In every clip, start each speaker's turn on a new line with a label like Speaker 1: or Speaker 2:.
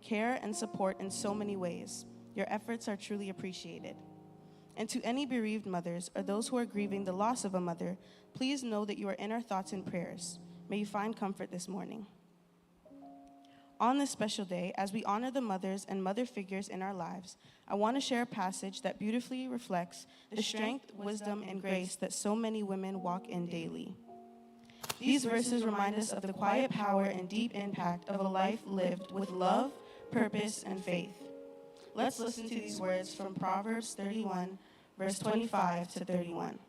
Speaker 1: care and support in so many ways. Your efforts are truly appreciated. And to any bereaved mothers or those who are grieving the loss of a mother, please know that you are in our thoughts and prayers. May you find comfort this morning. On this special day, as we honor the mothers and mother figures in our lives, I want to share a passage that beautifully reflects the strength, wisdom, and grace that so many women walk in daily. These verses remind us of the quiet power and deep impact of a life lived with love, purpose, and faith. Let's listen to these words from Proverbs 31, verse 25 to 31.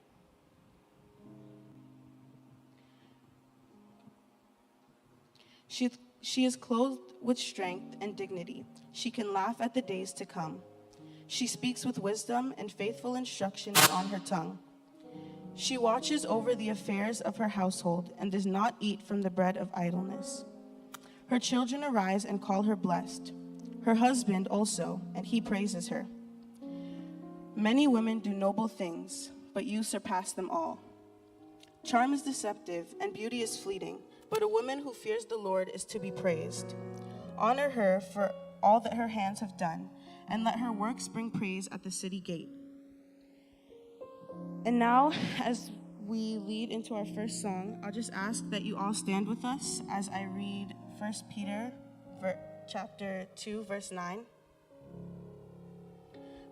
Speaker 1: She is clothed with strength and dignity. She can laugh at the days to come. She speaks with wisdom, and faithful instruction is on her tongue. She watches over the affairs of her household and does not eat from the bread of idleness. Her children arise and call her blessed. Her husband also, and he praises her. Many women do noble things, but you surpass them all. Charm is deceptive, and beauty is fleeting, but a woman who fears the Lord is to be praised. Honor her for all that her hands have done, and let her works bring praise at the city gate. And now, as we lead into our first song, I'll just ask that you all stand with us as I read 1 Peter chapter 2, verse 9.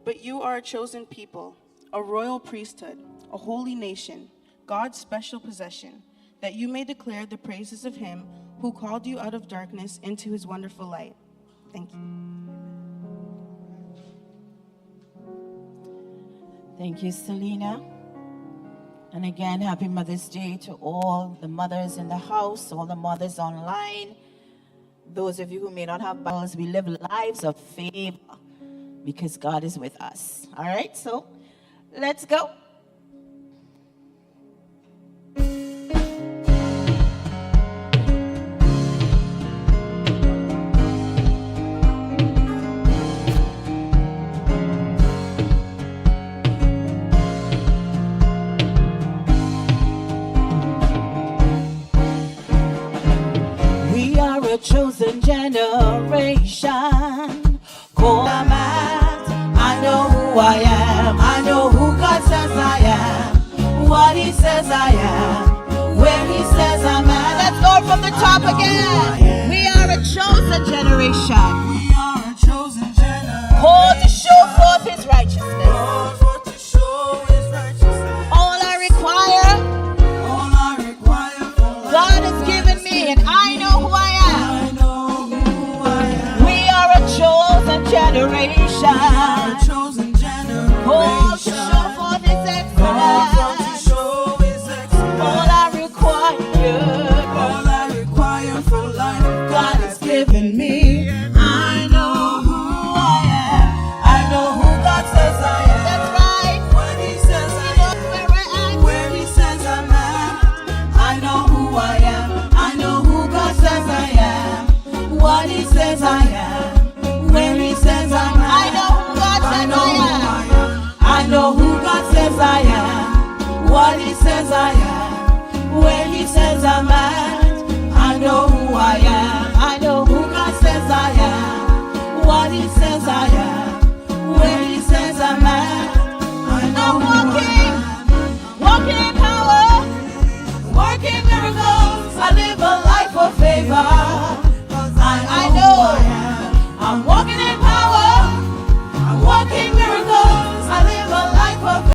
Speaker 1: But you are a chosen people, a royal priesthood, a holy nation, God's special possession, that you may declare the praises of him who called you out of darkness into his wonderful light. Thank you.
Speaker 2: Thank you, Selena. And again, happy Mother's Day to all the mothers in the house, all the mothers online. Those of you who may not have Bibles, we live lives of favor because God is with us. All right, so let's go. A chosen generation, call them out. I know who I am. I know who God says I am. What he says I am. Where he says I'm at. Let's go from the top again. We are a chosen generation.
Speaker 3: We are a chosen generation.
Speaker 2: Called to show forth his righteousness.
Speaker 3: Called forth to show his righteousness.
Speaker 2: All I require
Speaker 3: for life.
Speaker 2: God has given me, and I know who I am. Chosen generation,
Speaker 3: a chosen generation,
Speaker 2: called to show forth his excellence. All I require
Speaker 3: for life,
Speaker 2: God has given me. I know who I am. I know who God says I am. That's right.
Speaker 3: When he says I am, where he says I'm at.
Speaker 2: I know who I am. I know who God says I am. What he says I am. Where he says I'm at. I know who God says I am. I know who God says I am. What he says I am. Where he says I'm at.